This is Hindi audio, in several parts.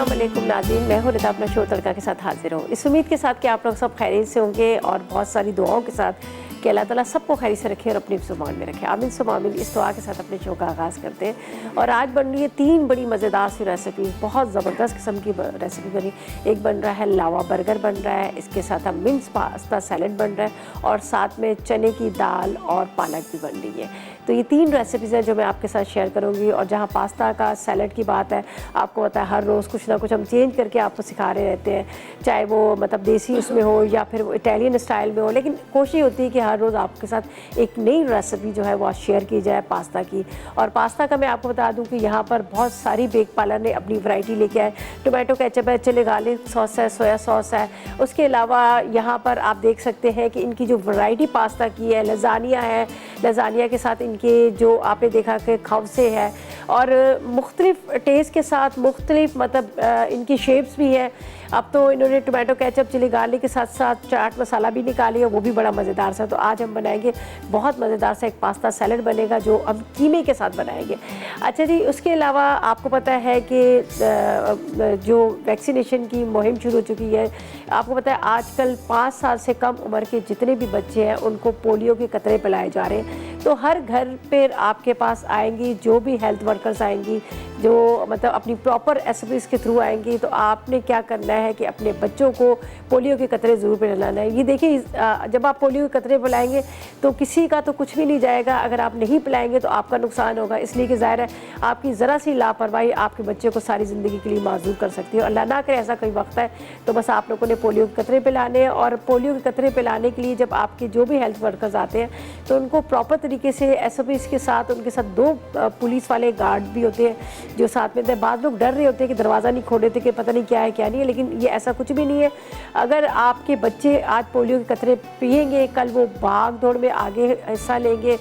अस्सलाम वालेकुम नाज़रीन, मैं हूँ रिता अपना शो तड़का के साथ हाजिर हूँ। इस उम्मीद के साथ कि आप लोग सब खैरियत से होंगे और बहुत सारी दुआओं के साथ कि अल्लाह ताला सबको खैरियत से रखे और अपनी ज़ुबान में रखे। आमीन सुम्मा आमीन। इस दुआ के साथ अपने शो का आगाज़ करते हैं और आज बन रही है 3 बड़ी मज़ेदार सी रेसिपी, बहुत ज़बरदस्त किस्म की रेसिपी बनी। एक बन रहा है लावा बर्गर बन रहा है, इसके साथ हम मिन्स पास्ता सैलड बन रहा है और साथ में चने की दाल और पालक भी बन रही है। तो ये 3 रेसिपीज़ हैं जो मैं आपके साथ शेयर करूँगी। और जहाँ पास्ता का सैलड की बात है, आपको पता है हर रोज़ कुछ ना कुछ हम चेंज करके आपको सिखा रहे रहते हैं, चाहे वो मतलब देसी उसमें हो या फिर वो इटालियन स्टाइल में हो, लेकिन कोशिश होती है कि हर रोज़ आपके साथ एक नई रेसिपी जो है वो शेयर की जाए पास्ता की। और पास्ता का मैं आपको बता दूं कि यहाँ पर बहुत सारी बेक पार्लर ने अपनी वैरायटी लेके आए। टोमेटो केचप है, चिली गार्लिक सॉस है, सोया सॉस है। उसके अलावा यहाँ पर आप देख सकते हैं कि इनकी जो वैरायटी पास्ता की है, लजानिया है, लजानिया के साथ इनके जो आपने देखा कि खवसे है और मुख्तलिफ टेस्ट के साथ मुख्तलिफ मतलब इनकी शेप्स भी है। अब तो इन्होंने टोमेटो केचप चिली गार्लिक के साथ साथ चाट मसाला भी निकाली है, वो भी बड़ा मज़ेदार सा। तो आज हम बनाएंगे बहुत मज़ेदार सा एक पास्ता सैलड बनेगा जो हम कीमे के साथ बनाएंगे। अच्छा जी, उसके अलावा आपको पता है कि जो वैक्सीनेशन की मुहिम शुरू हो चुकी है। आपको पता है आजकल 5 साल से कम उम्र के जितने भी बच्चे हैं उनको पोलियो के कतरे पिलाए जा रहे हैं। तो हर घर पर आपके पास आएंगी जो भी हेल्थ वर्कर्स आएंगी, जो मतलब अपनी प्रॉपर एसओपीज के थ्रू आएंगी, तो आपने क्या करना है कि अपने बच्चों को पोलियो के कतरे ज़रूर पिलाना है। ये देखिए, जब आप पोलियो के कतरे पिलाएंगे तो किसी का तो कुछ भी नहीं जाएगा, अगर आप नहीं पिलाएंगे तो आपका नुकसान होगा। इसलिए कि ज़ाहिर है आपकी ज़रा सी लापरवाही आपके बच्चे को सारी ज़िंदगी के लिए माजूर कर सकती है। और अल्लाह ना करे ऐसा कोई वक्त है तो बस आप लोगों ने पोलियो के कतरे पिलाने हैं। और पोलियो के कतरे पिलाने के लिए जब आपके जो भी हेल्थ वर्कर्स आते हैं तो उनको प्रॉपर तरीके से एसओपीज के साथ, उनके साथ 2 पुलिस वाले गार्ड भी होते हैं जो साथ में थे। बाद लोग डर रहे होते हैं कि दरवाज़ा नहीं खोल देते कि पता नहीं क्या है क्या नहीं है, लेकिन ये ऐसा कुछ भी नहीं है। अगर आपके बच्चे आज पोलियो के कतरे पिएंगे, कल वो भाग दौड़ में आगे हिस्सा लेंगे,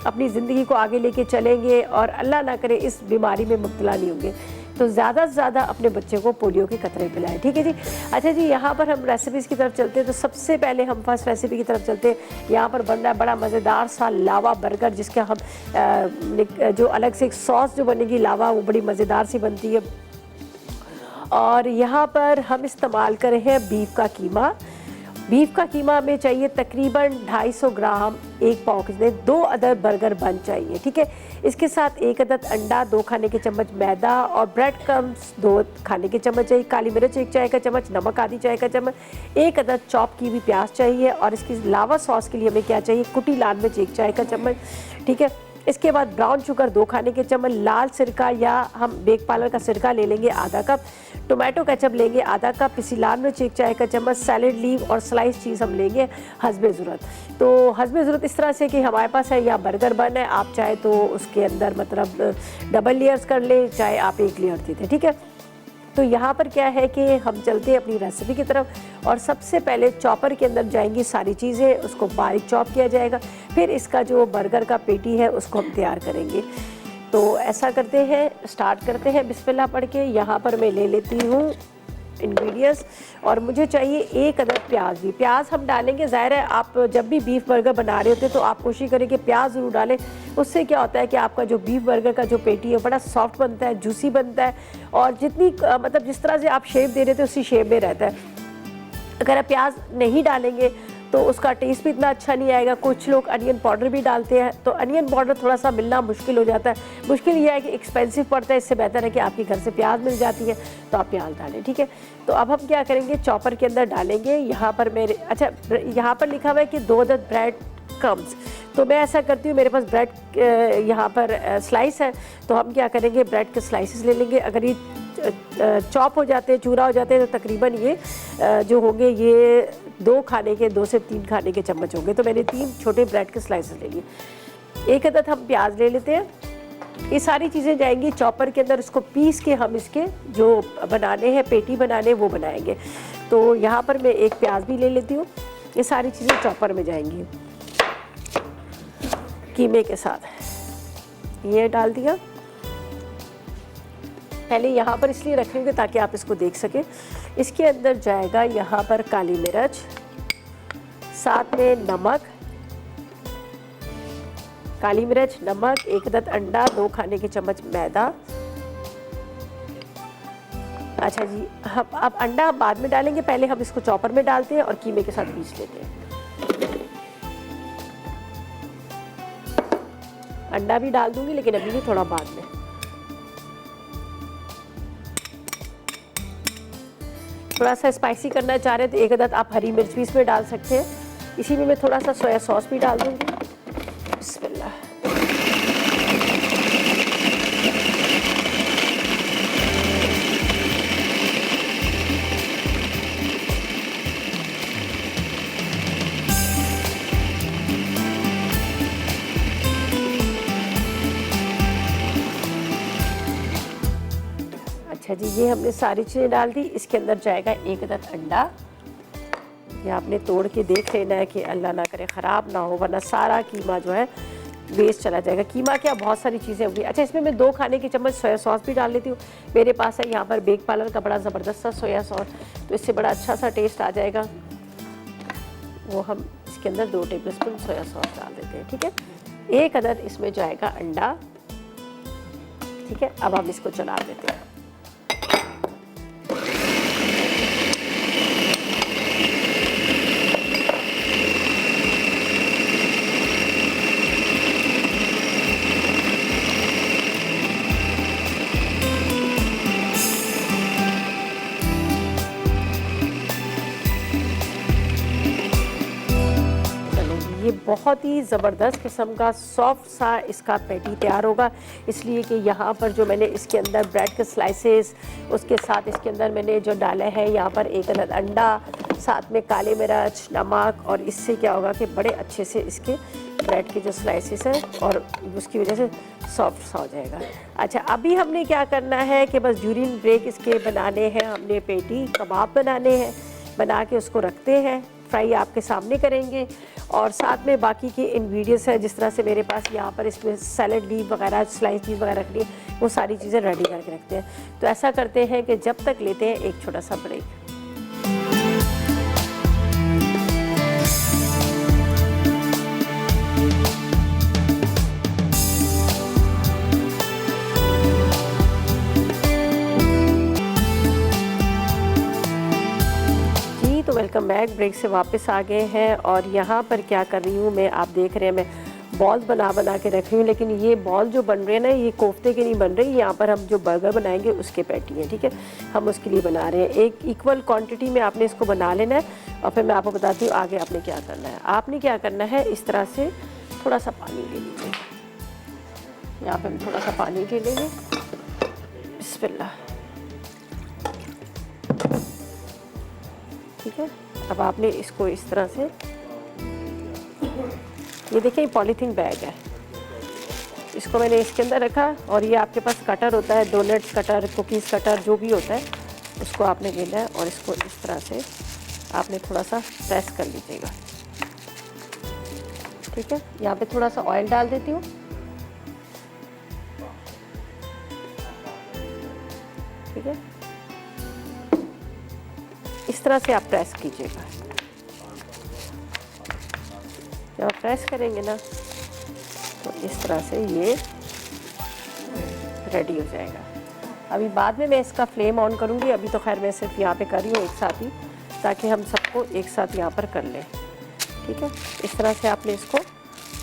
अपनी ज़िंदगी को आगे लेके चलेंगे और अल्लाह ना करे इस बीमारी में मुब्तला नहीं होंगे। तो ज़्यादा से ज़्यादा अपने बच्चे को पोलियो के कतरे पिलाएं, ठीक है जी। अच्छा जी, यहाँ पर हम रेसिपीज़ की तरफ चलते हैं। तो सबसे पहले हम फर्स्ट रेसिपी की तरफ चलते हैं। यहाँ पर बन रहा है बड़ा मज़ेदार सा लावा बर्गर, जिसका हम जो अलग से एक सॉस जो बनेगी लावा, वो बड़ी मज़ेदार सी बनती है। और यहाँ पर हम इस्तेमाल कर रहे हैं बीफ का कीमा। बीफ का कीमा हमें चाहिए तकरीबन 250 ग्राम, 1 पाव के 2 अदद बर्गर बन चाहिए, ठीक है। इसके साथ 1 अदद अंडा, 2 खाने के चम्मच मैदा और ब्रेड क्रम्स 2 खाने के चम्मच चाहिए, काली मिर्च 1 चाय का चम्मच, नमक आधी चाय का चम्मच, 1 अदद चॉप की हुई प्याज चाहिए। और इसकी लावा सॉस के लिए हमें क्या चाहिए, कुटी लाल मिर्च 1 चाय का चम्मच, ठीक है। इसके बाद ब्राउन शुगर 2 खाने के चम्मच, लाल सिरका या हम बेक पार्लर का सिरका ले लेंगे आधा कप, टोमेटो केचप लेंगे आधा कप, पिसी लाल मिर्च 1 चाय का चम्मच, सैलड लीव और स्लाइस चीज़ हम लेंगे हस्बे ज़रूरत। तो हस्बे ज़रूरत इस तरह से कि हमारे पास है या बर्गर बन है, आप चाहे तो उसके अंदर मतलब डबल लेयर्स कर लें, चाहे आप 1 लेयर देते, ठीक है। तो यहाँ पर क्या है कि हम चलते हैं अपनी रेसिपी की तरफ और सबसे पहले चॉपर के अंदर जाएंगी सारी चीज़ें, उसको बारीक चॉप किया जाएगा। फिर इसका जो बर्गर का पेटी है उसको हम तैयार करेंगे। तो ऐसा करते हैं, स्टार्ट करते हैं बिस्मिल्लाह पढ़ के। यहाँ पर मैं ले लेती हूँ इंग्रेडिएंट्स और मुझे चाहिए 1 अदद प्याज भी। प्याज हम डालेंगे, ज़ाहिर है आप जब भी बीफ बर्गर बना रहे होते हैं तो आप कोशिश करें कि प्याज ज़रूर डालें। उससे क्या होता है कि आपका जो बीफ बर्गर का जो पेटी है बड़ा सॉफ्ट बनता है, जूसी बनता है और जितनी मतलब जिस तरह से आप शेप दे रहे थे उसी शेप में रहता है। अगर आप प्याज नहीं डालेंगे तो उसका टेस्ट भी इतना अच्छा नहीं आएगा। कुछ लोग अनियन पाउडर भी डालते हैं, तो अनियन पाउडर थोड़ा सा मिलना मुश्किल हो जाता है। मुश्किल यह है कि एक्सपेंसिव पड़ता है, इससे बेहतर है कि आपके घर से प्याज मिल जाती है तो आप प्याज डालें, ठीक है। तो अब हम क्या करेंगे, चॉपर के अंदर डालेंगे। यहाँ पर मेरे यहाँ पर लिखा हुआ है कि 2 अदद ब्रेड क्रम्स, तो मैं ऐसा करती हूँ, मेरे पास ब्रेड यहाँ पर स्लाइस है, तो हम क्या करेंगे ब्रेड के स्लाइसेस ले लेंगे। अगर ये चॉप हो जाते हैं, चूरा हो जाते हैं, तो तकरीबन ये जो होंगे ये 2 से 3 खाने के चम्मच होंगे। तो मैंने 3 छोटे ब्रेड के स्लाइसेस ले लिए। 1 अदद हम प्याज ले लेते हैं। ये सारी चीज़ें जाएंगी चॉपर के अंदर, इसको पीस के हम इसके जो बनाने हैं, पेटी बनाने, वो बनाएंगे। तो यहाँ पर मैं 1 प्याज भी ले लेती हूँ। ये सारी चीज़ें चॉपर में जाएंगी कीमे के साथ। ये डाल दिया। पहले यहाँ पर इसलिए रखेंगे ताकि आप इसको देख सकें। इसके अंदर जाएगा यहाँ पर काली मिर्च, साथ में नमक, काली मिर्च, नमक, 1 अदद अंडा, 2 खाने के चम्मच मैदा, अच्छा जी, हम अब अंडा हम बाद में डालेंगे, पहले हम इसको चॉपर में डालते हैं और कीमे के साथ पीस लेते हैं। अंडा भी डाल दूंगी लेकिन अभी नहीं, थोड़ा बाद में। थोड़ा सा स्पाइसी करना चाह रहे हैं तो एक अदद आप हरी मिर्च भी इसमें डाल सकते हैं। इसी में मैं थोड़ा सा सोया सॉस भी डाल दूंगी। बिस्मिल्लाह। अच्छा जी, ये हमने सारी चीज़ें डाल दी। इसके अंदर जाएगा एक अदद अंडा। ये आपने तोड़ के देख लेना है कि अल्लाह ना करे ख़राब ना हो, वरना सारा कीमा जो है वेस्ट चला जाएगा। कीमा क्या बहुत सारी चीज़ें होंगी। अच्छा, इसमें मैं 2 खाने के चम्मच सोया सॉस भी डाल लेती हूँ। मेरे पास है यहाँ पर बेक पार्लर का बड़ा ज़बरदस्त सा सोया सॉस, तो इससे बड़ा अच्छा सा टेस्ट आ जाएगा। वो हम इसके अंदर 2 टेबलस्पून सोया सॉस डाल देते हैं। ठीक है, एक अदद इसमें जाएगा अंडा। ठीक है, अब हम इसको चला देते हैं। ये बहुत ही ज़बरदस्त किस्म का सॉफ्ट सा इसका पैटी तैयार होगा, इसलिए कि यहाँ पर जो मैंने इसके अंदर ब्रेड के स्लाइसेस, उसके साथ इसके अंदर मैंने जो डाला है यहाँ पर एक अदद अंडा, साथ में काले मिर्च, नमक, और इससे क्या होगा कि बड़े अच्छे से इसके ब्रेड के जो स्लाइसेस हैं और उसकी वजह से सॉफ्ट सा हो जाएगा। अच्छा, अभी हमने क्या करना है कि बस ड्यूरिंग ब्रेक इसके बनाने हैं, हमने पेटी कबाब बनाने हैं। बना के उसको रखते हैं, फ्राई आपके सामने करेंगे, और साथ में बाकी के इंग्रेडिएंट्स है, जिस तरह से मेरे पास यहाँ पर इसमें सैलड लीव वगैरह, स्लाइस चीज़ वगैरह रखनी है, वो सारी चीज़ें रेडी करके रखते हैं। तो ऐसा करते हैं कि जब तक लेते हैं एक छोटा सा ब्रेक। तो वेलकम बैक। ब्रेक से वापस आ गए हैं और यहाँ पर क्या कर रही हूँ मैं, आप देख रहे हैं मैं बॉल्स बना के रख रही हूँ, लेकिन ये बॉल जो बन रहे हैं ना, ये कोफ्ते के नहीं बन रही। यहाँ पर हम जो बर्गर बनाएंगे उसके पैटी हैं। ठीक है, हम उसके लिए बना रहे हैं। एक इक्वल क्वांटिटी में आपने इसको बना लेना है, और फिर मैं आपको बताती हूँ आगे आपने क्या करना है। आपने क्या करना है, इस तरह से थोड़ा सा पानी ले लीजिए। यहाँ पर हम थोड़ा सा पानी ले लेंगे। बिस्मिल्लाह। ठीक है, अब आपने इसको इस तरह से, ये देखिए पॉलीथीन बैग है, इसको मैंने इसके अंदर रखा, और ये आपके पास कटर होता है, डोनट्स कटर, कुकीज़ कटर, जो भी होता है उसको आपने लेना है, और इसको इस तरह से आपने थोड़ा सा प्रेस कर लीजिएगा। ठीक है, यहाँ पे थोड़ा सा ऑयल डाल देती हूँ। ठीक है, इस तरह से आप प्रेस कीजिएगा। जब आप प्रेस करेंगे ना, तो इस तरह से ये रेडी हो जाएगा। अभी बाद में मैं इसका फ्लेम ऑन करूँगी, अभी तो खैर मैं सिर्फ यहाँ पे कर रही हूँ एक साथ ही, ताकि हम सबको एक साथ यहाँ पर कर लें। ठीक है, इस तरह से आपने इसको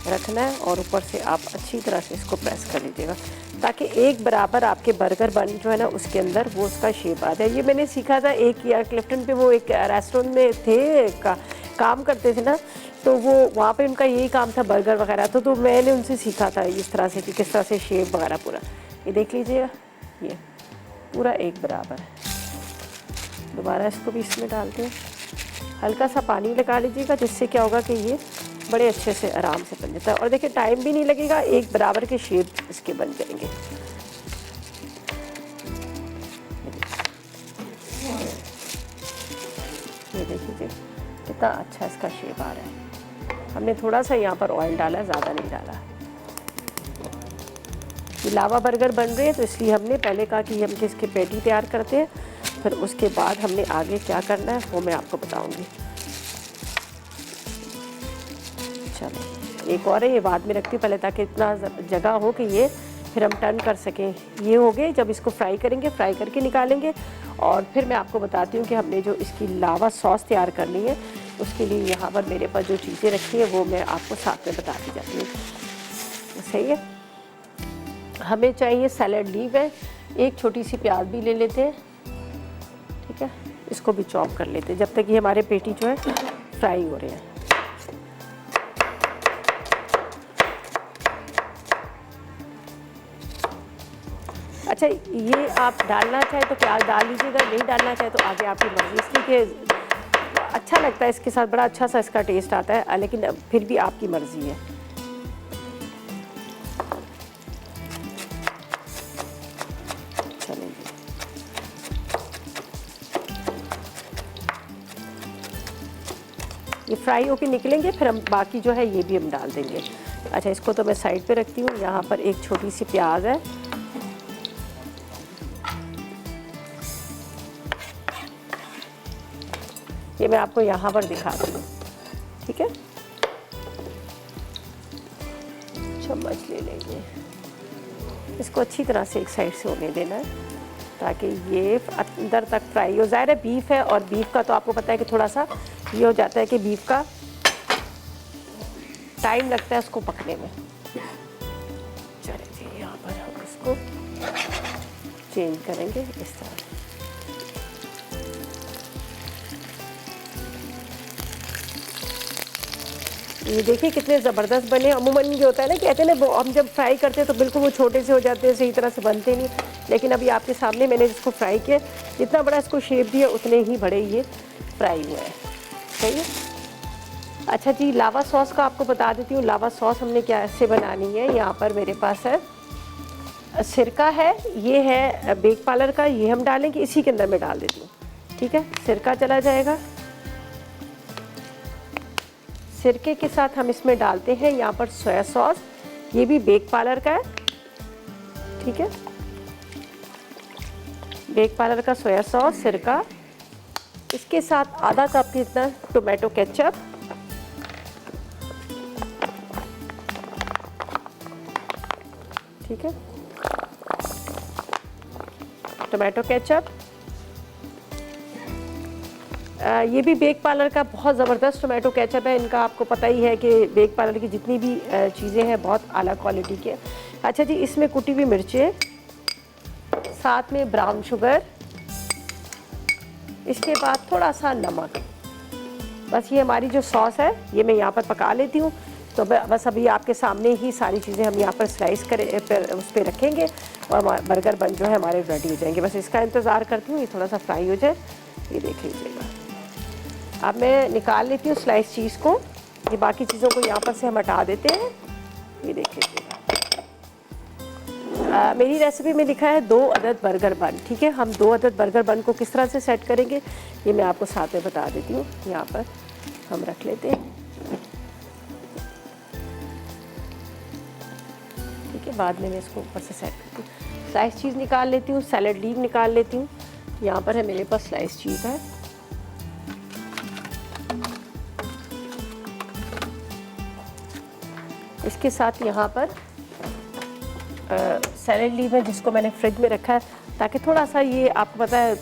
रखना है, और ऊपर से आप अच्छी तरह से इसको प्रेस कर लीजिएगा, ताकि एक बराबर आपके बर्गर बन जो है ना, उसके अंदर वो उसका शेप आ जाए। ये मैंने सीखा था एक यार क्लिफ्टन पे, वो एक रेस्टोरेंट में थे, काम करते थे ना, तो वो वहाँ पे उनका यही काम था बर्गर वगैरह, तो मैंने उनसे सीखा था इस तरह से कि किस तरह से शेप वगैरह पूरा। ये देख लीजिएगा, ये पूरा एक बराबर है। दोबारा इसको भी इसमें डालते हैं, हल्का सा पानी लगा लीजिएगा, जिससे क्या होगा कि ये बड़े अच्छे से आराम से बन जाता है। और देखिए टाइम भी नहीं लगेगा, एक बराबर के शेप इसके बन जाएंगे। ये देखिए कितना अच्छा इसका शेप आ रहा है। हमने थोड़ा सा यहाँ पर ऑयल डाला, ज़्यादा नहीं डाला। ये लावा बर्गर बन रहे हैं, तो इसलिए हमने पहले कहा कि हम इसके पैटी तैयार करते हैं, फिर उसके बाद हमने आगे क्या करना है वो मैं आपको बताऊंगी। चलो, एक और है, ये बाद में रखती हूँ पहले, ताकि इतना जगह हो कि ये फिर हम टर्न कर सकें। ये हो गए। जब इसको फ्राई करेंगे, फ्राई करके निकालेंगे और फिर मैं आपको बताती हूँ कि हमने जो इसकी लावा सॉस तैयार करनी है उसके लिए यहाँ पर मेरे पास जो चीज़ें रखी हैं वो मैं आपको साथ में बताती जाती हूँ। सही है। हमें चाहिए सैलड लीव है, एक छोटी सी प्याज भी ले लेते हैं, ठीक है। इसको भी चॉप कर लेते हैं जब तक ये हमारे पेटी जो है फ्राई हो रहे हैं। अच्छा, ये आप डालना चाहे तो प्याज डाल लीजिएगा, नहीं डालना चाहे तो आगे आपकी मर्ज़ी, इसलिए कि अच्छा लगता है इसके साथ, बड़ा अच्छा सा इसका टेस्ट आता है, लेकिन फिर भी आपकी मर्ज़ी है। चलेंगे, ये फ्राई होके निकलेंगे, फिर हम बाकी जो है ये भी हम डाल देंगे। अच्छा, इसको तो मैं साइड पे रखती हूँ। यहाँ पर एक छोटी सी प्याज है, ये मैं आपको यहाँ पर दिखाती हूँ, ठीक है। चम्मच ले लेंगे, इसको अच्छी तरह से एक साइड से होने देना है ताकि ये अंदर तक फ्राई हो। ज़ाहिर है बीफ है और बीफ का तो आपको पता है कि थोड़ा सा ये हो जाता है कि बीफ का टाइम लगता है उसको पकने में। चलिए जी, यहाँ पर हम इसको चेंज करेंगे इस तरह। ये देखिए कितने ज़बरदस्त बने। अमूमन जो होता है ना, कहते हैं ना वो हम जब फ्राई करते हैं तो बिल्कुल वो छोटे से हो जाते हैं, सही तरह से बनते नहीं, लेकिन अभी आपके सामने मैंने इसको फ्राई किया, जितना बड़ा इसको शेप दिया उतने ही बड़े ये फ्राई हुए हैं। सही है। अच्छा जी, लावा सॉस का आपको बता देती हूँ। लावा सॉस हमने क्या ऐसे बनानी है। यहाँ पर मेरे पास है सिरका है, ये है बेक पार्लर का, ये हम डालेंगे, इसी के अंदर मैं डाल देती हूँ, ठीक है। सिरका चला जाएगा। सिरके के साथ हम इसमें डालते हैं यहाँ पर सोया सॉस, ये भी बेक पार्लर का है, ठीक है। बेक पार्लर का सोया सॉस, सिरका, इसके साथ आधा कप जितना टोमेटो केचप, ठीक है, टोमेटो केचप। ये भी बेक पार्लर का बहुत ज़बरदस्त टोमेटो केचप है। इनका आपको पता ही है कि बेक पार्लर की जितनी भी चीज़ें हैं बहुत आला क्वालिटी के। अच्छा जी, इसमें कुटी हुई मिर्चें, साथ में ब्राउन शुगर, इसके बाद थोड़ा सा नमक। बस ये हमारी जो सॉस है ये मैं यहाँ पर पका लेती हूँ। तो बस अभी आपके सामने ही सारी चीज़ें हम यहाँ पर स्लाइस कर उस पर रखेंगे और बर्गर बन जो है हमारे रेडी हो जाएंगे। बस इसका इंतज़ार करती हूँ, ये थोड़ा सा फ्राई हो जाए। ये देख लीजिएगा। अब मैं निकाल लेती हूँ स्लाइस चीज़ को। ये बाकी चीज़ों को यहाँ पर से हम हटा देते हैं। ये देख लीजिएगा। मेरी रेसिपी में लिखा है 2 अदद बर्गर बन, ठीक है। हम 2 अदद बर्गर बन को किस तरह से सेट करेंगे ये मैं आपको साथ में बता देती हूँ। यहाँ पर हम रख लेते हैं, ठीक है। बाद में मैं इसको ऊपर से सेट करती हूँ। स्लाइस चीज़ निकाल लेती हूँ, सैलड लीव निकाल लेती हूँ। यहाँ पर है मेरे पास स्लाइस चीज़ है। इसके साथ यहाँ पर सैलड लीव है जिसको मैंने फ्रिज में रखा है ताकि थोड़ा सा ये आपको पता है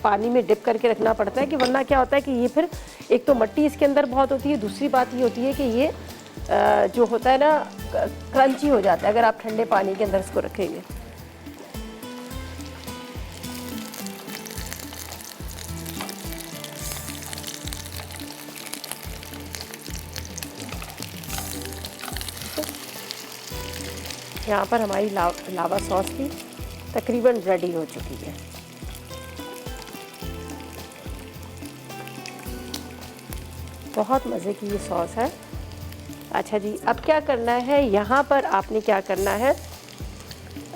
पानी में डिप करके रखना पड़ता है कि वरना क्या होता है कि ये फिर एक तो मिट्टी इसके अंदर बहुत होती है, दूसरी बात ये होती है कि ये जो होता है ना क्रंची हो जाता है अगर आप ठंडे पानी के अंदर इसको रखेंगे। यहाँ पर हमारी लावा सॉस भी तकरीबन रेडी हो चुकी है। बहुत मज़े की ये सॉस है। अच्छा जी, अब क्या करना है, यहाँ पर आपने क्या करना है,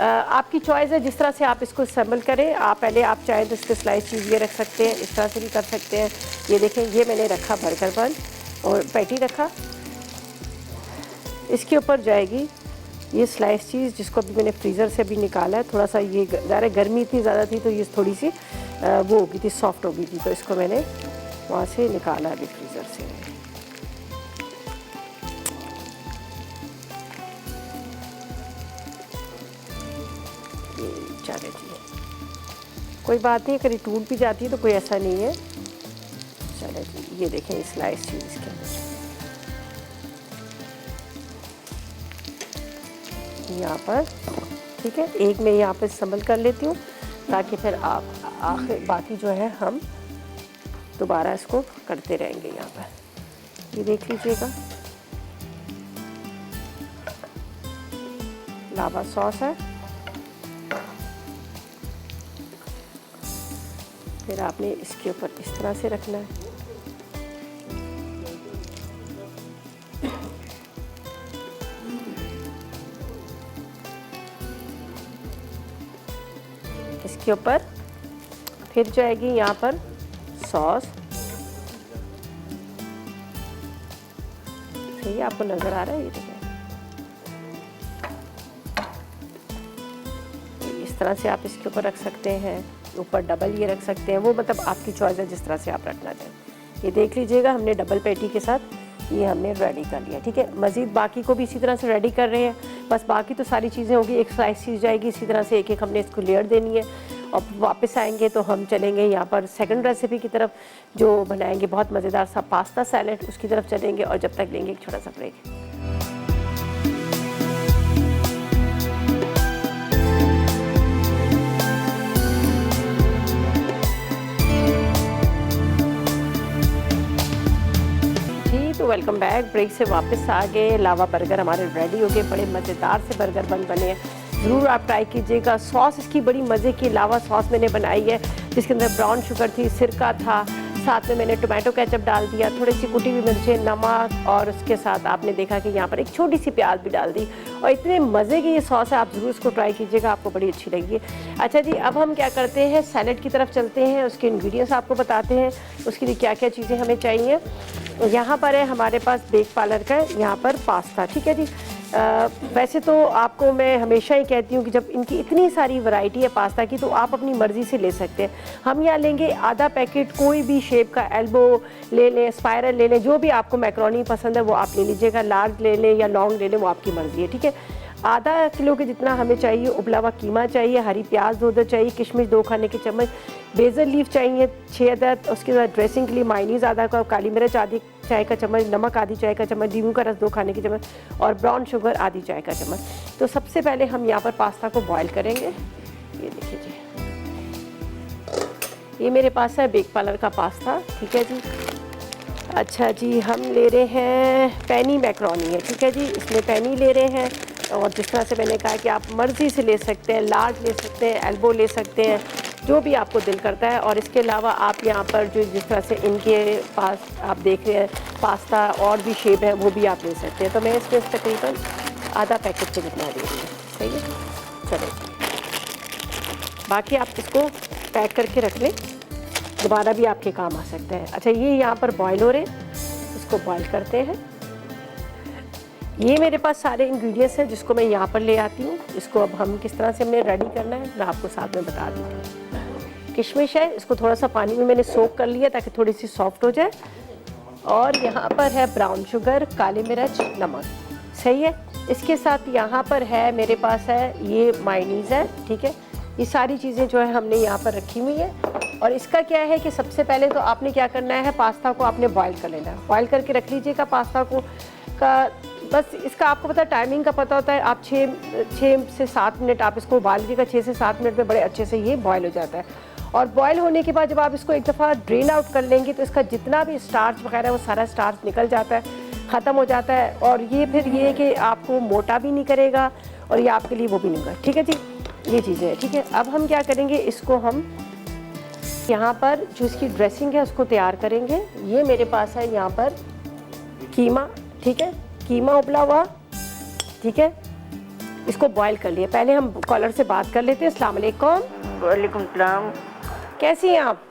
आपकी चॉइस है जिस तरह से आप इसको असेंबल करें। आप पहले आप चाहें तो इसके स्लाइस चीज़ ये रख सकते हैं, इस तरह से भी कर सकते हैं। ये देखें, ये मैंने रखा बर्गर बन और पैटी रखा, इसके ऊपर जाएगी ये स्लाइस चीज़ जिसको अभी मैंने फ्रीज़र से भी निकाला है। थोड़ा सा ये ज़्यादा गर्मी इतनी ज़्यादा थी तो ये थोड़ी सी वो हो गई थी, सॉफ्ट हो गई थी, तो इसको मैंने वहाँ से निकाला अभी फ्रीज़र से। ये चले जी, कोई बात नहीं, कभी टूट भी जाती है तो कोई ऐसा नहीं है। चले जी, ये देखें स्लाइस चीज़ इसके अंदर यहाँ पर, ठीक है। एक मैं यहाँ पर संभल कर लेती हूँ ताकि फिर आप आखिर बाकी जो है हम दोबारा इसको करते रहेंगे। यहाँ पर ये देख लीजिएगा, लावा सॉस है। फिर आपने इसके ऊपर इस तरह से रखना है। इसके ऊपर फिर जाएगी यहाँ पर सॉस। सही आपको नजर आ रहा है, ये देखिए इस तरह से आप इसके ऊपर रख सकते हैं, ऊपर डबल ये रख सकते हैं, वो मतलब आपकी चॉइस है जिस तरह से आप रखना चाहें। ये देख लीजिएगा, हमने डबल पैटी के साथ ये हमने रेडी कर लिया, ठीक है। मज़ीद बाकी को भी इसी तरह से रेडी कर रहे हैं, बस बाकी तो सारी चीज़ें होगी, एक स्लाइस चीज़ जाएगी, इसी तरह से एक एक हमने इसको लेयर देनी है। और वापस आएंगे तो हम चलेंगे यहाँ पर सेकंड रेसिपी की तरफ, जो बनाएंगे बहुत मज़ेदार सा पास्ता सैलेड, उसकी तरफ चलेंगे। और जब तक लेंगे एक छोटा सा ब्रेक। तो वेलकम बैक, ब्रेक से वापस आ गए। लावा बर्गर हमारे रेडी हो गए, बड़े मज़ेदार से बर्गर बने हैं, ज़रूर आप ट्राई कीजिएगा। सॉस इसकी बड़ी मज़े की लावा सॉस मैंने बनाई है, जिसके अंदर ब्राउन शुगर थी, सिरका था, साथ में मैंने टोमेटो केचप डाल दिया, थोड़ी सी कुटी हुई मिर्चें, नमक, और उसके साथ आपने देखा कि यहाँ पर एक छोटी सी प्याज भी डाल दी। और इतने मज़े की ये सॉस है, आप ज़रूर इसको ट्राई कीजिएगा, आपको बड़ी अच्छी लगेगी। अच्छा जी, अब हम क्या करते हैं, सैलेड की तरफ चलते हैं। उसके इंग्रेडिएंट्स आपको बताते हैं, उसके लिए क्या क्या चीज़ें हमें चाहिए। यहाँ पर है हमारे पास बेक पार्लर का, यहाँ पर पास्ता, ठीक है जी। वैसे तो आपको मैं हमेशा ही कहती हूँ कि जब इनकी इतनी सारी वैरायटी है पास्ता की, तो आप अपनी मर्ज़ी से ले सकते हैं। हम यहाँ लेंगे आधा पैकेट, कोई भी शेप का, एल्बो ले लें, स्पाइरल ले लें, जो भी आपको मैक्रोनी पसंद है वो आप ले लीजिएगा। लार्ज ले लें या लॉन्ग ले लें, वो आपकी मर्ज़ी है, ठीक है। आधा किलो के जितना हमें चाहिए उबला हुआ कीमा चाहिए, हरी प्याज 2 अदद चाहिए, किशमिश 2 खाने के चम्मच, बेसल लीफ चाहिए 6 अदद, उसके बाद ड्रेसिंग के लिए मायनीज़ आधा कप, काली मिर्च आधी चाय का चम्मच, नमक आधी चाय का चम्मच, नींबू का रस 2 खाने के चम्मच, और ब्राउन शुगर आधी चाय का चम्मच। तो सबसे पहले हम यहाँ पर पास्ता को बॉयल करेंगे। ये देखिए जी, ये मेरे पास है बेक पार्लर का पास्ता, ठीक है जी। अच्छा जी, हम ले रहे हैं पैनी मैक्रोनी है, ठीक है जी, इसमें पैनी ले रहे हैं। और जिस तरह से मैंने कहा कि आप मर्ज़ी से ले सकते हैं, लार्ज ले सकते हैं, एल्बो ले सकते हैं, जो भी आपको दिल करता है। और इसके अलावा आप यहाँ पर जो जिस तरह से इनके पास आप देख रहे हैं पास्ता और भी शेप है, वो भी आप ले सकते हैं। तो मैं इसमें तकरीबन आधा पैकेट से जितना दे रही हूँ, सही है। चलो, बाकी आप इसको पैक करके रख लें, दोबारा भी आपके काम आ सकते हैं। अच्छा, ये यहाँ पर बॉयल हो रहे हैं, इसको बॉयल करते हैं। ये मेरे पास सारे इंग्रेडिएंट्स हैं जिसको मैं यहाँ पर ले आती हूँ। इसको अब हम किस तरह से हमने रेडी करना है मैं आपको साथ में बता दूँगी। किशमिश है, इसको थोड़ा सा पानी में मैंने सोक कर लिया ताकि थोड़ी सी सॉफ्ट हो जाए। और यहाँ पर है ब्राउन शुगर, काली मिर्च, नमक, सही है। इसके साथ यहाँ पर है मेरे पास है ये मायनीज़ है, ठीक है। ये सारी चीज़ें जो है हमने यहाँ पर रखी हुई है। और इसका क्या है कि सबसे पहले तो आपने क्या करना है, पास्ता को आपने बॉयल कर लेना है। बॉयल करके रख लीजिएगा पास्ता को का, बस इसका आपको पता है टाइमिंग का पता होता है। आप 6 से 7 मिनट आप इसको उबाल लीजिएगा, 6 से 7 मिनट में बड़े अच्छे से ये बॉयल हो जाता है। और बॉयल होने के बाद जब आप इसको एक दफ़ा ड्रेन आउट कर लेंगे तो इसका जितना भी स्टार्च वगैरह है वो सारा स्टार्च निकल जाता है, ख़त्म हो जाता है। और ये फिर ये कि आपको मोटा भी नहीं करेगा और ये आपके लिए वो भी नहीं होगा, ठीक है जी। ये चीज़ें हैं, ठीक है। अब हम क्या करेंगे, इसको हम यहाँ पर जो इसकी ड्रेसिंग है उसको तैयार करेंगे। ये मेरे पास है यहाँ पर कीमा, ठीक है, कीमा उबला हुआ, ठीक है। इसको बॉयल कर लिया। पहले हम कॉलर से बात कर लेते हैं। अस्सलाम वालेकुम। वालेकुम सलाम। कैसी हैं आप?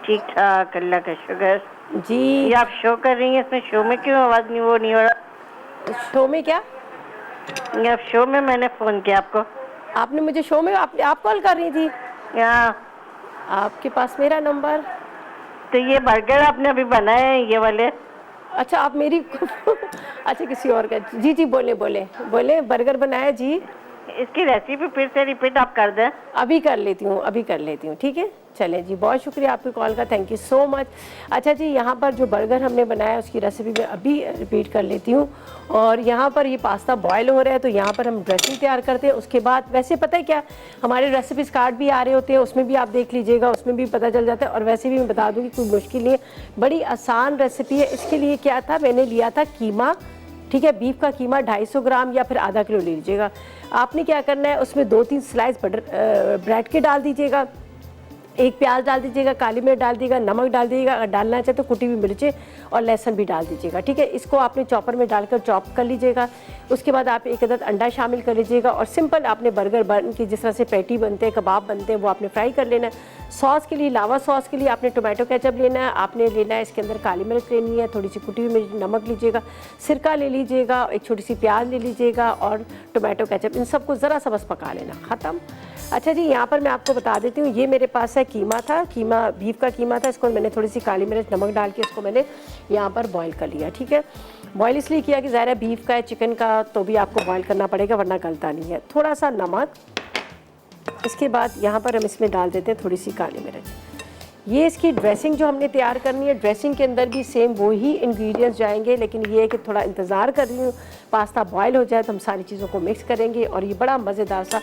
ठीक ठाक, अल्लाह का शुक्र जी। ये आप शो कर रही हैं, इसमें शो में क्यों आवाज़ नहीं हो रहा? शो में क्या? ये आप शो में मैंने फ़ोन किया आपको। आपने मुझे शो में आप कॉल कर रही थी? यहाँ आपके पास मेरा नंबर? तो ये बर्गर आपने अभी बनाए हैं ये वाले? अच्छा, आप मेरी अच्छा किसी और का? जी जी, बोले बोले बोले, बर्गर बनाया जी। इसकी रेसिपी फिर से रिपीट आप कर दें। अभी कर लेती हूँ, अभी कर लेती हूँ, ठीक है। चलें जी, बहुत शुक्रिया आपकी कॉल का, थैंक यू सो मच। अच्छा जी, यहाँ पर जो बर्गर हमने बनाया उसकी रेसिपी मैं अभी रिपीट कर लेती हूँ। और यहाँ पर ये पास्ता बॉयल हो रहा है, तो यहाँ पर हम ड्रेसिंग तैयार करते हैं। उसके बाद वैसे पता है क्या, हमारे रेसिपीज कार्ड भी आ रहे होते हैं, उसमें भी आप देख लीजिएगा, उसमें भी पता चल जाता है। और वैसे भी मैं बता दूँगी, कोई मुश्किल नहीं है, बड़ी आसान रेसिपी है। इसके लिए क्या था, मैंने लिया था कीमा, ठीक है, बीफ का कीमा 250 ग्राम या फिर आधा किलो ले लीजिएगा। आपने क्या करना है, उसमें 2-3 स्लाइस बटर ब्रेड के डाल दीजिएगा, एक प्याज डाल दीजिएगा, काली मिर्च डाल दीजिएगा, नमक डाल दीजिएगा, अगर डालना चाहे तो कुटी हुई मिर्चें और लहसुन भी डाल दीजिएगा, ठीक है। इसको आपने चॉपर में डालकर चॉप कर लीजिएगा। उसके बाद आप एक अदद अंडा शामिल कर लीजिएगा और सिंपल आपने बर्गर बन की जिस तरह से पैटी बनते हैं, कबाब बनते हैं, वो आपने फ्राई कर लेना है। सॉस के लिए, लावा सॉस के लिए आपने टोमेटो केचप लेना है, आपने लेना है इसके अंदर काली मिर्च लेनी है, थोड़ी सी कुटी हुई मिर्च, नमक लीजिएगा, सिरका ले लीजिएगा, एक छोटी सी प्याज ले लीजिएगा और टोमेटो केचप, इन सबको ज़रा सा बस पका लेना, ख़त्म। अच्छा जी, यहाँ पर मैं आपको बता देती हूँ, ये मेरे पास है कीमा था, कीमा बीफ का कीमा था। इसको मैंने थोड़ी सी काली मिर्च नमक डाल के इसको मैंने यहाँ पर बॉईल कर लिया, ठीक है। बॉईल इसलिए किया कि ज़ाहिर है बीफ का है, चिकन का तो भी आपको बॉईल करना पड़ेगा वरना गलता नहीं है। थोड़ा सा नमक, इसके बाद यहाँ पर हम इसमें डाल देते हैं थोड़ी सी काली मिर्च। ये इसकी ड्रेसिंग जो हमने तैयार करनी है, ड्रेसिंग के अंदर भी सेम वही इंग्रेडिएंट्स जाएंगे, लेकिन ये है कि थोड़ा इंतज़ार कर रही हूँ, पास्ता बॉयल हो जाए तो हम सारी चीज़ों को मिक्स करेंगे और ये बड़ा मज़ेदार सा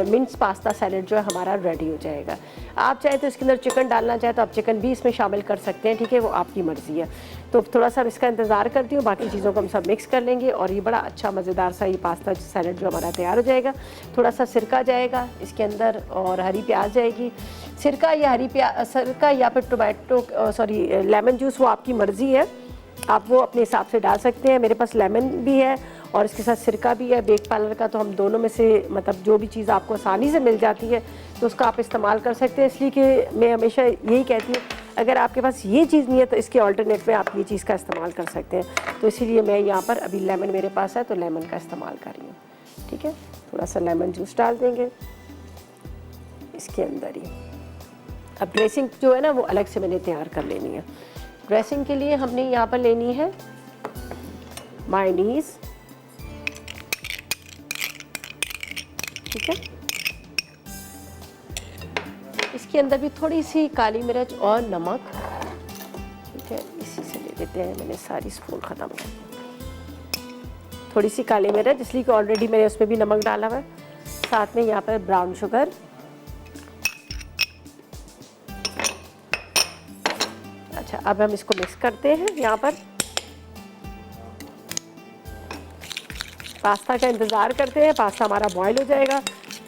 मिंस पास्ता सैलेड जो है हमारा रेडी हो जाएगा। आप चाहे तो इसके अंदर चिकन डालना चाहे तो आप चिकन भी इसमें शामिल कर सकते हैं, ठीक है, वो आपकी मर्ज़ी है। तो थोड़ा सा इसका इंतज़ार करती हूँ, बाकी चीज़ों को हम सब मिक्स कर लेंगे और ये बड़ा अच्छा मज़ेदार सा ये पास्ता सैलेड जो हमारा तैयार हो जाएगा। थोड़ा सा सिरका जाएगा इसके अंदर और हरी प्याज जाएगी। सिरका या फिर टोमेटो लेमन जूस, वो आपकी मर्ज़ी है, आप वो अपने हिसाब से डाल सकते हैं। मेरे पास लेमन भी है और इसके साथ सिरका भी है बेक पार्लर का, तो हम दोनों में से मतलब जो भी चीज़ आपको आसानी से मिल जाती है तो उसका आप इस्तेमाल कर सकते हैं। इसलिए कि मैं हमेशा यही कहती हूँ, अगर आपके पास ये चीज़ नहीं है तो इसके ऑल्टरनेट में आप ये चीज़ का इस्तेमाल कर सकते हैं। तो इसीलिए मैं यहाँ पर अभी लेमन मेरे पास है तो लेमन का इस्तेमाल कर रही हूँ, ठीक है। थोड़ा सा लेमन जूस डाल देंगे इसके अंदर ही। अब ड्रेसिंग जो है ना वो अलग से मैंने तैयार कर लेनी है। ड्रेसिंग के लिए हमने यहाँ पर लेनी है मायोनीज़, ठीक है। इसके अंदर भी थोड़ी सी काली मिर्च और नमक, ठीक है, इसी से ले लेते हैं। मैंने सारी स्पून ख़त्म कर दी। थोड़ी सी काली मिर्च इसलिए कि ऑलरेडी मैंने उसमें भी नमक डाला हुआ है। साथ में यहाँ पर ब्राउन शुगर, अच्छा अब हम इसको मिक्स करते हैं। यहाँ पर पास्ता का इंतज़ार करते हैं, पास्ता हमारा बॉयल हो जाएगा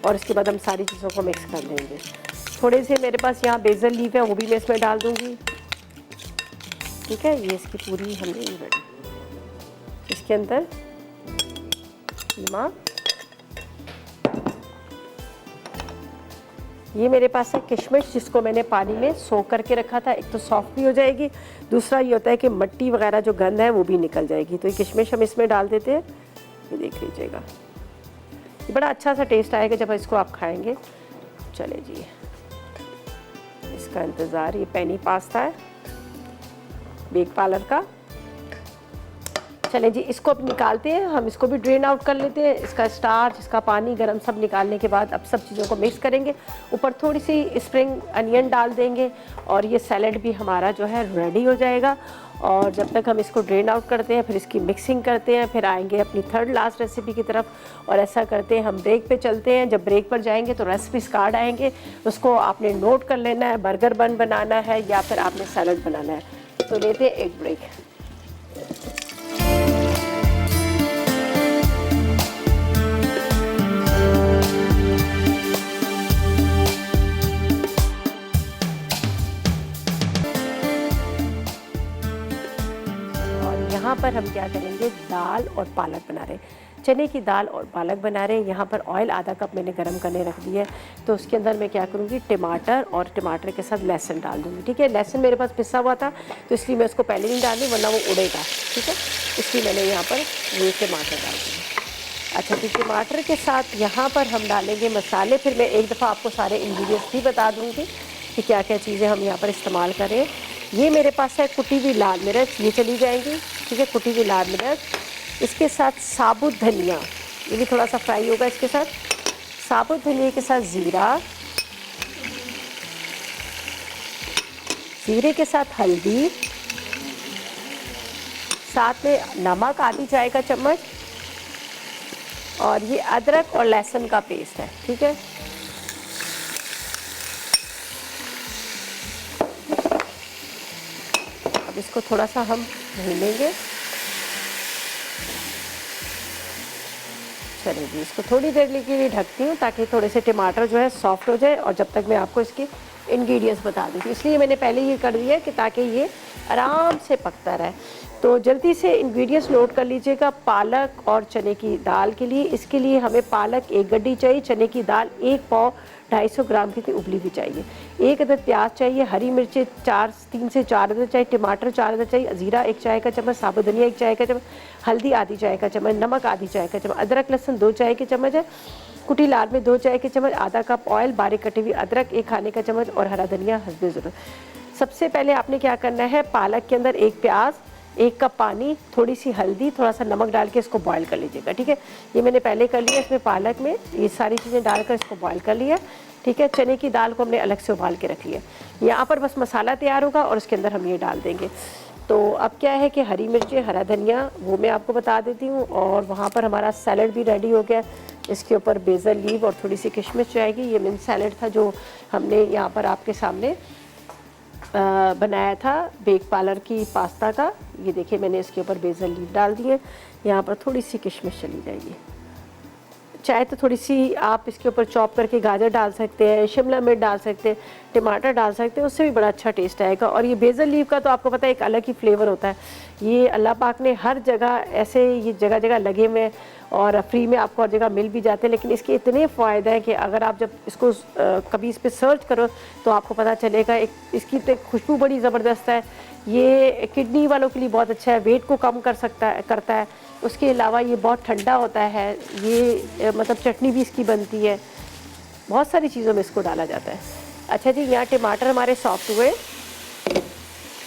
और इसके बाद हम सारी चीज़ों को मिक्स कर देंगे। थोड़े से मेरे पास यहाँ बेसल लीफ है, वो भी मैं इसमें डाल दूँगी, ठीक है। ये इसकी पूरी हमने ये रेडी, इसके अंदर कीमा, ये मेरे पास है किशमिश जिसको मैंने पानी में सोक करके रखा था। एक तो सॉफ्ट भी हो जाएगी, दूसरा ये होता है कि मिट्टी वगैरह जो गंद है वो भी निकल जाएगी। तो ये किशमिश हम इसमें डाल देते हैं, ये देख लीजिएगा, ये बड़ा अच्छा सा टेस्ट आएगा जब इसको आप खाएंगे। चले जी, इसका इंतज़ार, ये पेनी पास्ता है बेक पार्लर का। चलें जी, इसको अब निकालते हैं, हम इसको भी ड्रेन आउट कर लेते हैं। इसका स्टार्च, इसका पानी गरम सब निकालने के बाद अब सब चीज़ों को मिक्स करेंगे। ऊपर थोड़ी सी स्प्रिंग अनियन डाल देंगे और ये सैलड भी हमारा जो है रेडी हो जाएगा। और जब तक हम इसको ड्रेन आउट करते हैं, फिर इसकी मिक्सिंग करते हैं, फिर आएंगे अपनी थर्ड लास्ट रेसिपी की तरफ। और ऐसा करते हैं, हम ब्रेक पे चलते हैं। जब ब्रेक पर जाएंगे तो रेसिपीज कार्ड आएंगे, उसको आपने नोट कर लेना है, बर्गर बन बनाना है या फिर आपने सैलड बनाना है। तो लेते हैं एक ब्रेक। यहाँ पर हम क्या करेंगे, दाल और पालक बना रहे हैं, चने की दाल और पालक बना रहे हैं। यहाँ पर ऑयल आधा कप मैंने गरम करने रख दिया है, तो उसके अंदर मैं क्या करूँगी, टमाटर और टमाटर के साथ लहसुन डाल दूँगी, ठीक है। लहसुन मेरे पास पिसा हुआ था तो इसलिए मैं उसको पहले नहीं डाली वरना वो उड़ेगा, ठीक है, इसलिए मैंने यहाँ पर ये टमाटर डाल दूँगी। अच्छा, तो टमाटर के साथ यहाँ पर हम डालेंगे मसाले। फिर मैं एक दफ़ा आपको सारे इंग्रेडिएंट्स भी बता दूँगी कि क्या क्या चीज़ें हम यहाँ पर इस्तेमाल करें। ये मेरे पास है कुटी हुई लाल मिर्च, ये चली जाएंगी, ठीक है, कुटी हुई लाल मिर्च। इसके साथ साबुत धनिया, ये भी थोड़ा सा फ्राई होगा इसके साथ। साबुत धनिया के साथ ज़ीरा, ज़ीरे के साथ हल्दी, साथ में नमक आधी चाय का चम्मच, और ये अदरक और लहसुन का पेस्ट है, ठीक है। अब इसको थोड़ा सा हम भूनेंगे। चलिए जी, इसको थोड़ी देर के लिए ढकती हूँ ताकि थोड़े से टमाटर जो है सॉफ्ट हो जाए, और जब तक मैं आपको इसके इंग्रेडिएंट्स बता देती हूँ, इसलिए मैंने पहले ये कर दिया कि ताकि ये आराम से पकता रहे। तो जल्दी से इंग्रेडिएंट्स नोट कर लीजिएगा। पालक और चने की दाल के लिए, इसके लिए हमें पालक 1 गड्डी चाहिए, चने की दाल 1 पाव 250 ग्राम की उबली हुई चाहिए, 1 अदद प्याज चाहिए, हरी मिर्चें 3 से 4 अदद चाहिए, टमाटर 4 अदद चाहिए, जीरा 1 चाय का चम्मच, साबुत धनिया 1 चाय का चम्मच, हल्दी आधी चाय का चम्मच, नमक आधी चाय का चम्मच, अदरक लहसुन 2 चाय के चम्मच है, कुटी लाल में 2 चाय के चम्मच, आधा कप ऑयल, बारीक कटी हुई अदरक 1 खाने का चम्मच, और हरा धनिया हस्बे ज़रूरत। सबसे पहले आपने क्या करना है, पालक के अंदर 1 प्याज, 1 कप पानी, थोड़ी सी हल्दी, थोड़ा सा नमक डाल के इसको बॉईल कर लीजिएगा, ठीक है। ये मैंने पहले कर लिया, इसमें पालक में ये सारी चीज़ें डालकर इसको बॉईल कर लिया, ठीक है। चने की दाल को हमने अलग से उबाल के रख लिया। यहाँ पर बस मसाला तैयार होगा और उसके अंदर हम ये डाल देंगे। तो अब क्या है कि हरी मिर्चें, हरा धनिया वो मैं आपको बता देती हूँ, और वहाँ पर हमारा सैलड भी रेडी हो गया। इसके ऊपर बेसल लीव और थोड़ी सी किशमिश जाएगी। ये मिंट सैलड था जो हमने यहाँ पर आपके सामने बनाया था बेक पार्लर की पास्ता का। ये देखिए मैंने इसके ऊपर बेसल लीव डाल दी है, यहाँ पर थोड़ी सी किशमिश चली जाएगी। चाहे तो थोड़ी सी आप इसके ऊपर चॉप करके गाजर डाल सकते हैं, शिमला मिर्च डाल सकते हैं, टमाटर डाल सकते हैं, उससे भी बड़ा अच्छा टेस्ट आएगा। और ये बेसल लीव का तो आपको पता है एक अलग ही फ्लेवर होता है। ये अल्लाह पाक ने हर जगह ऐसे ये जगह जगह लगे हुए हैं और फ्री में आपको हर जगह मिल भी जाते हैं, लेकिन इसके इतने फ़ायदे हैं कि अगर आप जब इसको कभी इस पर सर्च करो तो आपको पता चलेगा। एक इसकी तो खुशबू बड़ी ज़बरदस्त है। ये किडनी वालों के लिए बहुत अच्छा है, वेट को कम करता है। उसके अलावा ये बहुत ठंडा होता है। ये मतलब चटनी भी इसकी बनती है, बहुत सारी चीज़ों में इसको डाला जाता है। अच्छा जी, यहाँ टमाटर हमारे सॉफ्ट हुए,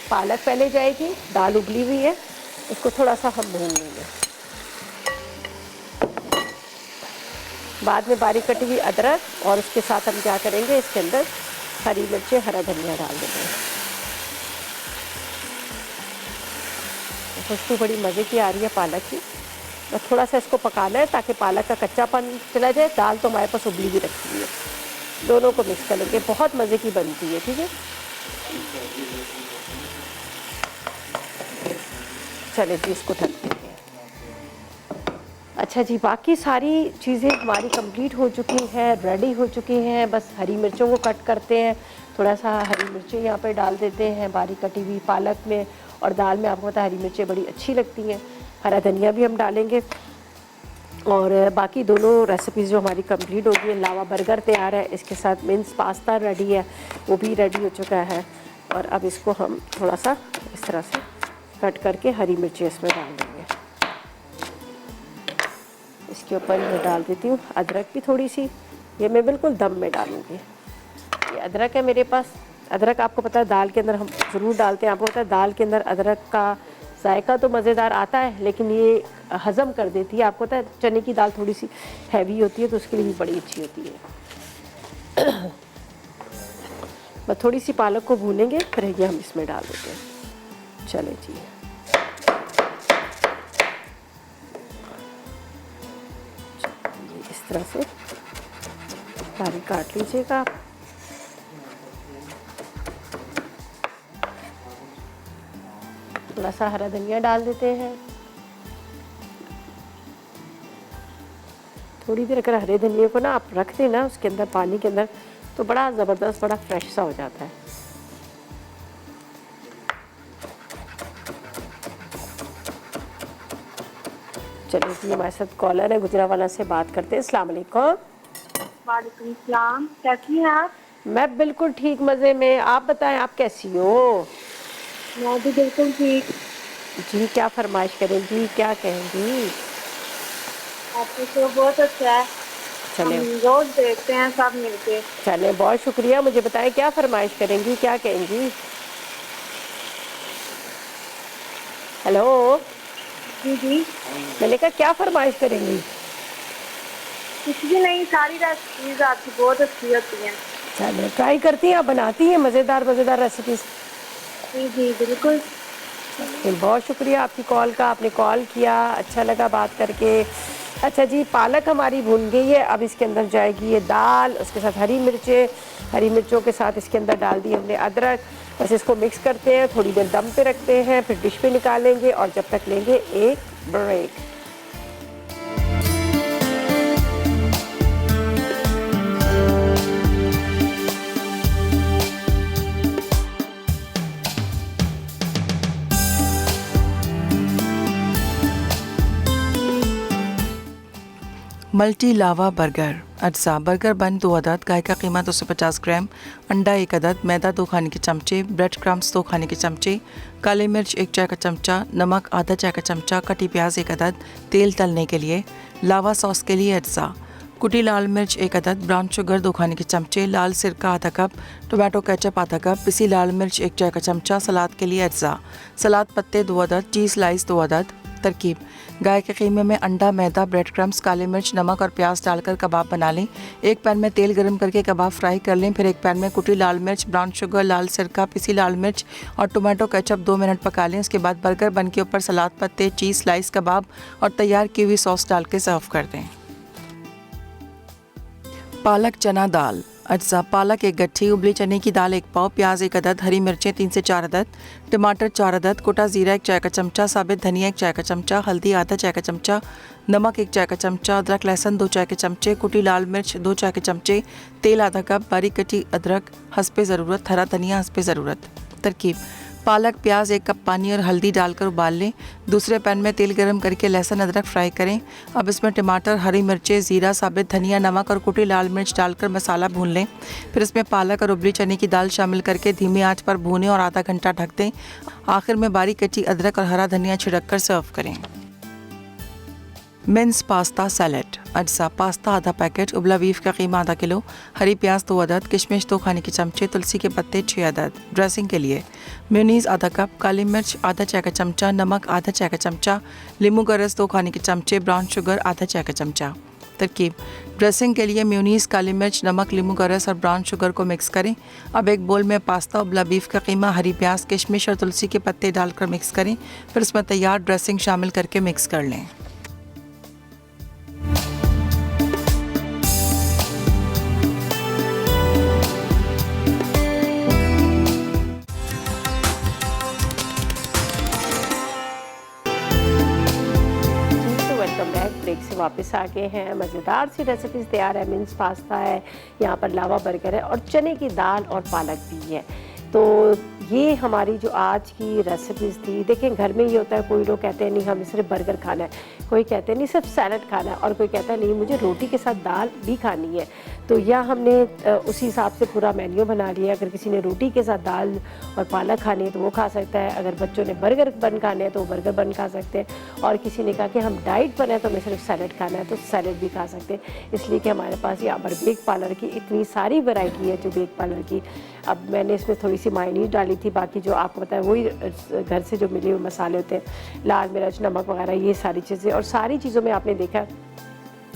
पालक पहले जाएगी, दाल उबली हुई है, इसको थोड़ा सा हम भून लेंगे। बाद में बारीक कटी हुई अदरक, और उसके साथ हम क्या करेंगे, इसके अंदर हरी मिर्चें, हरा धनिया डाल देंगे। खुशबू बड़ी मज़े की आ रही है पालक की। और थोड़ा सा इसको पकाना है ताकि पालक का कच्चापन चला जाए। दाल तो हमारे पास उबली भी रखी हुई है, दोनों को मिक्स कर लेंगे, बहुत मज़े की बनती है, ठीक है। चले जी, इसको ढक देंगे। अच्छा जी, बाकी सारी चीज़ें हमारी कंप्लीट हो चुकी हैं, रेडी हो चुकी हैं। बस हरी मिर्चों को कट करते हैं, थोड़ा सा हरी मिर्चें यहाँ पे डाल देते हैं बारीक कटी हुई पालक में, और दाल में आपको पता है हरी मिर्चें बड़ी अच्छी लगती हैं। हरा धनिया भी हम डालेंगे, और बाकी दोनों रेसिपीज़ जो हमारी कंप्लीट हो गई है। लावा बर्गर तैयार है, इसके साथ मिन्स पास्ता रेडी है, वो भी रेडी हो चुका है। और अब इसको हम थोड़ा सा इस तरह से कट करके हरी मिर्चें इसमें डाल देंगे। इसके ऊपर मैं डाल देती हूँ अदरक भी थोड़ी सी, ये मैं बिल्कुल दम में डालूँगी। ये अदरक है मेरे पास। अदरक आपको पता है दाल के अंदर हम ज़रूर डालते हैं। आपको पता है दाल के अंदर अदरक का जायका तो मज़ेदार आता है, लेकिन ये हज़म कर देती है। आपको पता है चने की दाल थोड़ी सी हैवी होती है, तो उसके लिए भी बड़ी अच्छी होती है। बस थोड़ी सी पालक को भूनेंगे, फिर ये हम इसमें डाल देते हैं। चले जी, इस तरह से बारीक काट लीजिएगा आप। थोड़ा सा हरा धनिया डाल देते हैं। थोड़ी देर अगर हरे धनिया को ना आप रख दें ना उसके अंदर पानी के अंदर, तो बड़ा ज़बरदस्त, बड़ा फ्रेश सा हो जाता है। चलिए जी, हमारे साथ कॉलर है, गुजरावाला से बात करते हैं। अस्सलाम वालेकुम। वालेकुम सलाम, कैसी हैं आप? मैं बिल्कुल ठीक, मज़े में। आप बताएं, आप कैसी हो? मैं भी बिल्कुल ठीक। जी, क्या फरमाइश करेंगी, क्या कहेंगी? आपका शो बहुत अच्छा है, चले हम रोज देखते हैं सब मिलके। चले, बहुत शुक्रिया। मुझे बताएं क्या फरमाइश करेंगी, क्या कहेंगी? हेलो जी जी, मैंने कहा क्या फरमाइश करेंगी? कुछ भी नहीं, सारी रेसिपीज आपकी बहुत अच्छी होती हैं। चलिए, ट्राई करती हैं, आप बनाती हैं मज़ेदार मज़ेदार रेसिपीज़। जी जी बिल्कुल। बहुत शुक्रिया आपकी कॉल का, आपने कॉल किया, अच्छा लगा बात करके। अच्छा जी, पालक हमारी भून गई है, अब इसके अंदर जाएगी ये दाल, उसके साथ हरी मिर्चें, हरी मिर्चों के साथ इसके अंदर डाल दी हमने अदरक। बस इसको मिक्स करते हैं, थोड़ी देर दम पे रखते हैं, फिर डिश पे निकालेंगे और जब तक लेंगे एक ब्रेक। मल्टी लावा बर्गर। अज्जा बर्गर बन 2 अदद, गाय का कीमा 250 ग्राम, अंडा 1 अदद, मैदा 2 खाने के चमचे, ब्रेड क्रम्स 2 खाने के चमचे, काली मिर्च 1 चाय का चमचा, नमक आधा चाय का चमचा, कटी प्याज 1 अदद, तेल तलने के लिए, लावा सॉस के लिए अज्जा, कुटी लाल मिर्च 1 अदद, ब्राउन शुगर 2 खाने के चमचे, लाल सिरका आधा कप, टोमेटो केचप आधा कप, पिसी लाल मिर्च 1 चाय का चमचा, सलाद के लिए अज्जा, सलाद पत्ते 2 अदद, चीज़ स्लाइस 2 अदद। तरकीब: गाय के कीमे में अंडा, मैदा, ब्रेड क्रम्स, काली मिर्च, नमक और प्याज डालकर कबाब बना लें। एक पैन में तेल गरम करके कबाब फ्राई कर लें। फिर एक पैन में कुटी लाल मिर्च, ब्राउन शुगर, लाल सिरका, पिसी लाल मिर्च और टोमेटो केचप 2 मिनट पका लें। उसके बाद बर्गर बन के ऊपर सलाद पत्ते, चीज़ स्लाइस, कबाब और तैयार की हुई सॉस डाल के सर्व कर दें। पालक चना दाल। अज्जा: पालक 1 गट्ठी, उबली चने की दाल 1 पाव, प्याज 1 अदद, हरी मिर्चें 3 से 4 अदद, टमाटर 4 अदद, कोटा ज़ीरा 1 चाय का चमचा, साबित धनिया 1 चाय का चमचा, हल्दी आधा चाय का चमचा, नमक 1 चाय का चमचा, अदरक लहसुन 2 चाय के चमचे, कुटी लाल मिर्च 2 चाय के चमचे, तेल आधा कप, बारीक कटी अदरक हस्बे ज़रूरत, हरा धनिया हस्बे ज़रूरत। तरकीब: पालक, प्याज, 1 कप पानी और हल्दी डालकर उबाल लें। दूसरे पैन में तेल गरम करके लहसुन अदरक फ्राई करें। अब इसमें टमाटर, हरी मिर्चें, ज़ीरा, साबित धनिया, नमक और कुटी लाल मिर्च डालकर मसाला भून लें। फिर इसमें पालक और उबली चने की दाल शामिल करके धीमी आंच पर भूनें और आधा घंटा ढक दें। आखिर में बारीक कटी अदरक और हरा धनिया छिड़क कर सर्व करें। Mince pasta salad. अज्जा: पास्ता आधा पैकेट, उबला बीफ का कीमा आधा किलो, हरी प्याज 2 अदद, किशमिश 2 खाने के चमचे, तुलसी के पत्ते 6 अदद। ड्रेसिंग के लिए मेयोनीज़ आधा कप, काली मिर्च आधा चाय का चमचा, नमक आधा चाय का चमचा, लींबू का रस 2 खाने के चमचे, ब्राउन शुगर आधा चाय का चमचा। तरकीब: ड्रेसिंग के लिए मेयोनीज़, काली मिर्च, नमक, लींबू का रस और ब्राउन शुगर को मिक्स करें। अब एक बोल में पास्ता, उबला बीफ का कीमा, हरी प्याज, किशमिश और तुलसी के पत्ते डालकर मिक्स करें। फिर इसमें तैयार ड्रेसिंग शामिल करके मिक्स कर लें। ब्रेक से वापस आ गए हैं। मज़ेदार सी रेसिपीज़ तैयार है। मिन्स पास्ता है, यहाँ पर लावा बर्गर है और चने की दाल और पालक भी है। तो ये हमारी जो आज की रेसिपीज़ थी। देखें, घर में ये होता है, कोई लोग कहते हैं नहीं हमें सिर्फ बर्गर खाना है, कोई कहते हैं नहीं सिर्फ सैलड खाना है, और कोई कहता है नहीं मुझे रोटी के साथ दाल भी खानी है। तो यह हमने उसी हिसाब से पूरा मेन्यू बना लिया। अगर किसी ने रोटी के साथ दाल और पालक खानी है तो वो खा सकता है। अगर बच्चों ने बर्गर बन खाने हैं तो वो बर्गर बन खा सकते हैं। और किसी ने कहा कि हम डाइट पर हैं तो हमें सिर्फ सैलड खाना है तो सैलड भी खा सकते हैं। इसलिए कि हमारे पास यहाँ पर बेक पार्लर की इतनी सारी वैरायटी है जो बेक पार्लर की। अब मैंने इसमें थोड़ी सी मायोनीज़ डाली थी, बाकी जो आपको पता है वही घर से जो मिले हुए मसाले होते हैं, लाल मिर्च, नमक वगैरह, ये सारी चीज़ें। और सारी चीज़ों में आपने देखा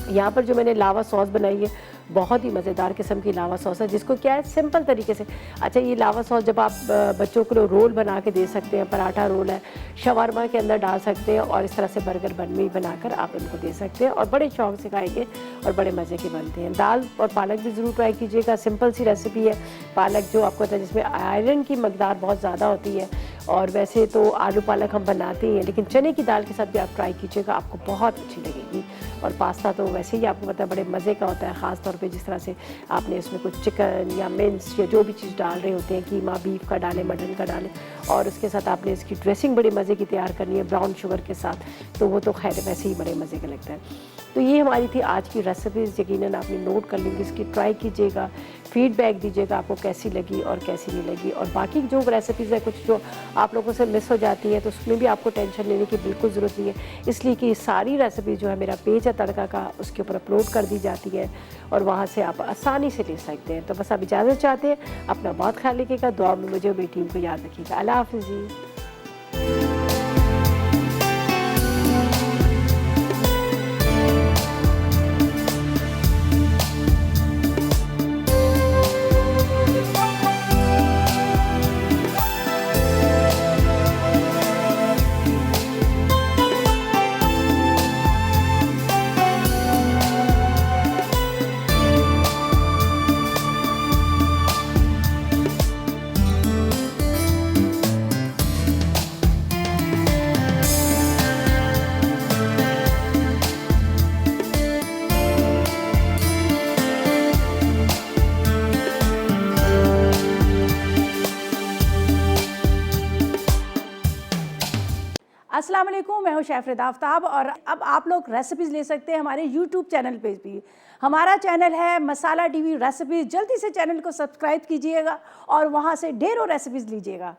यहाँ पर जो मैंने लावा सॉस बनाई है, बहुत ही मज़ेदार किस्म की लावा सॉस है, जिसको क्या है सिंपल तरीके से। अच्छा, ये लावा सॉस जब आप बच्चों को रोल बना के दे सकते हैं, पराठा रोल है, शवारमा के अंदर डाल सकते हैं और इस तरह से बर्गर बन में बनाकर आप इनको दे सकते हैं और बड़े शौक से खाएंगे और बड़े मज़े के बनते हैं। दाल और पालक भी ज़रूर ट्राई कीजिएगा। सिंपल सी रेसिपी है। पालक जो आपको पता है जिसमें आयरन की मकदार बहुत ज़्यादा होती है, और वैसे तो आलू पालक हम बनाते ही हैं, लेकिन चने की दाल के साथ भी आप ट्राई कीजिएगा, आपको बहुत अच्छी लगेगी। और पास्ता तो वैसे ही आपको पता है बड़े मज़े का होता है, ख़ास तौर पे जिस तरह से आपने इसमें कुछ चिकन या मिन्स या जो भी चीज़ डाल रहे होते हैं, कीमा बीफ का डालें, मटन का डालें, और उसके साथ आपने इसकी ड्रेसिंग बड़ी मज़े की तैयार करनी है ब्राउन शुगर के साथ, तो वो तो खैर वैसे ही बड़े मज़े का लगता है। तो ये हमारी थी आज की रेसिपीज़। यकीनन आपने नोट कर लेंगे, इसकी ट्राई कीजिएगा, फीडबैक दीजिएगा आपको कैसी लगी और कैसी नहीं लगी। और बाकी जो रेसिपीज़ है कुछ जो आप लोगों से मिस हो जाती हैं तो उसमें भी आपको टेंशन लेने की बिल्कुल ज़रूरत नहीं है, इसलिए कि सारी रेसिपीज़ जो है मेरा पेज है तड़का का, उसके ऊपर अपलोड कर दी जाती है और वहाँ से आप आसानी से ले सकते हैं। तो बस आप इजाज़त चाहते हैं, अपना बहुत ख्याल रखिएगा, दुआ में मुझे और मेरी टीम को याद रखिएगा। अल्लाह हाफ़िज़ जी। अस्सलाम वालेकुम, मैं हूँ शेफ आफ्ताब और अब आप लोग रेसिपीज़ ले सकते हैं हमारे यूट्यूब चैनल पे भी। हमारा चैनल है मसाला टीवी रेसिपीज़। जल्दी से चैनल को सब्सक्राइब कीजिएगा और वहाँ से ढेरों रेसिपीज़ लीजिएगा।